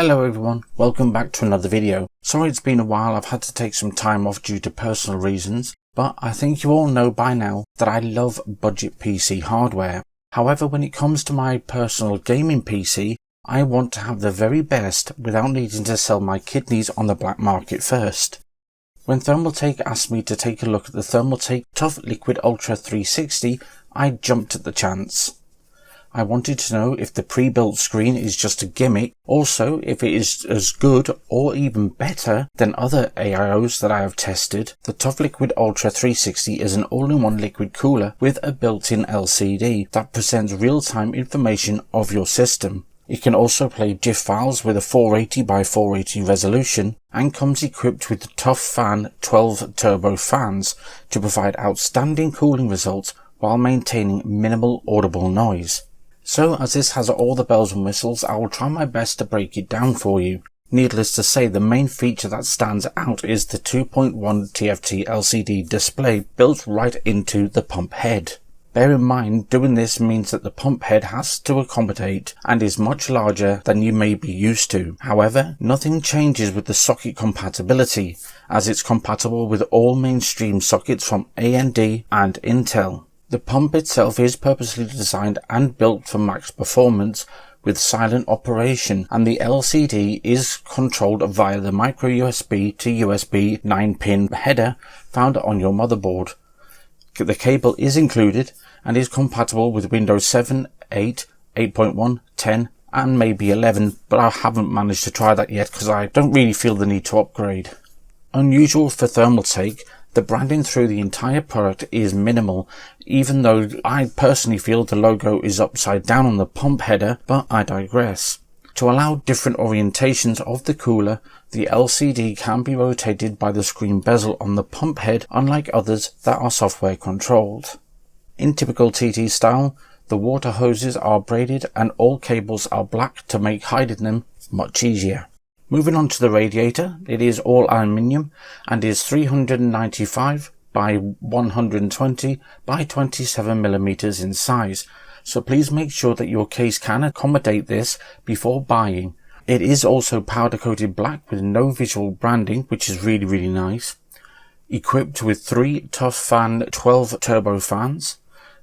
Hello everyone, welcome back to another video. Sorry it's been a while, I've had to take some time off due to personal reasons, but I think you all know by now that I love budget PC hardware. However, when it comes to my personal gaming PC, I want to have the very best without needing to sell my kidneys on the black market first. When Thermaltake asked me to take a look at the Thermaltake Toughliquid Ultra 360, I jumped at the chance. I wanted to know if the pre-built screen is just a gimmick, also if it is as good or even better than other AIOs that I have tested. The Toughliquid Ultra 360 is an all-in-one liquid cooler with a built-in LCD that presents real-time information of your system. It can also play GIF files with a 480 by 480 resolution and comes equipped with the ToughFan 12 turbo fans to provide outstanding cooling results while maintaining minimal audible noise. So as this has all the bells and whistles, I will try my best to break it down for you. Needless to say, the main feature that stands out is the 2.1 TFT LCD display built right into the pump head. Bear in mind, doing this means that the pump head has to accommodate and is much larger than you may be used to. However, nothing changes with the socket compatibility, as it's compatible with all mainstream sockets from AMD and Intel. The pump itself is purposely designed and built for max performance with silent operation, and the LCD is controlled via the micro USB to USB 9-pin header found on your motherboard. The cable is included and is compatible with Windows 7, 8, 8.1, 10 and maybe 11, but I haven't managed to try that yet because I don't really feel the need to upgrade. Unusual for Thermaltake, the branding through the entire product is minimal, even though I personally feel the logo is upside down on the pump header, but I digress. To allow different orientations of the cooler, the LCD can be rotated by the screen bezel on the pump head, unlike others that are software controlled. In typical TT style, the water hoses are braided and all cables are black to make hiding them much easier. Moving on to the radiator, it is all aluminium and is 395 by 120 by 27mm in size, so please make sure that your case can accommodate this before buying. It is also powder coated black with no visual branding, which is really nice. Equipped with 3 ToughFan 12 turbo fans.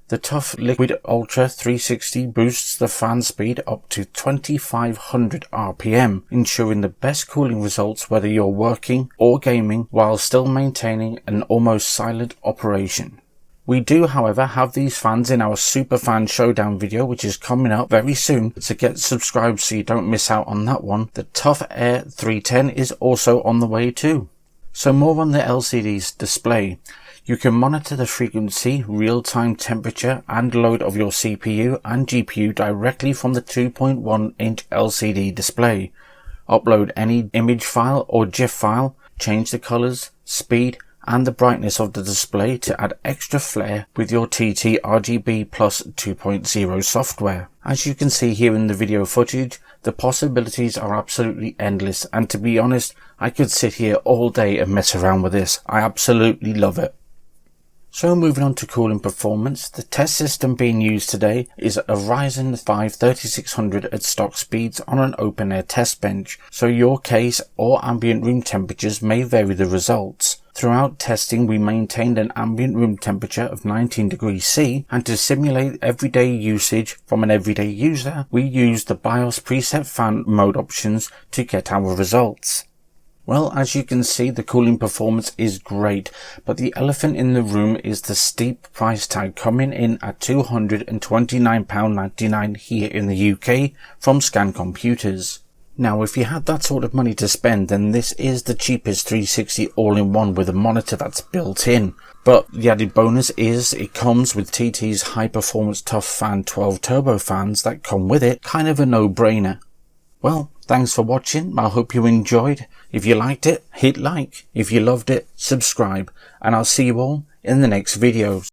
The Toughliquid Ultra 360 boosts the fan speed up to 2500 RPM, ensuring the best cooling results whether you're working or gaming while still maintaining an almost silent operation. We do, however, have these fans in our Superfan Showdown video, which is coming up very soon, so get subscribed so you don't miss out on that one. The ToughAir 310 is also on the way too. So more on the LCD's display. You can monitor the frequency, real-time temperature and load of your CPU and GPU directly from the 2.1-inch LCD display. Upload any image file or GIF file, change the colors, speed and the brightness of the display to add extra flair with your TT RGB Plus 2.0 software. As you can see here in the video footage, the possibilities are absolutely endless, and to be honest, I could sit here all day and mess around with this. I absolutely love it. So moving on to cooling performance, the test system being used today is a Ryzen 5 3600 at stock speeds on an open air test bench, so your case or ambient room temperatures may vary the results. Throughout testing we maintained an ambient room temperature of 19 degrees C, and to simulate everyday usage from an everyday user, we used the BIOS preset fan mode options to get our results. Well, as you can see, the cooling performance is great, but the elephant in the room is the steep price tag, coming in at £229.99 here in the UK from Scan Computers. Now, if you had that sort of money to spend, then this is the cheapest 360 all-in-one with a monitor that's built in. But the added bonus is it comes with TT's high-performance ToughFan 12 turbo fans that come with it, kind of a no-brainer. Well, thanks for watching. I hope you enjoyed. If you liked it, hit like. If you loved it, subscribe. And I'll see you all in the next videos.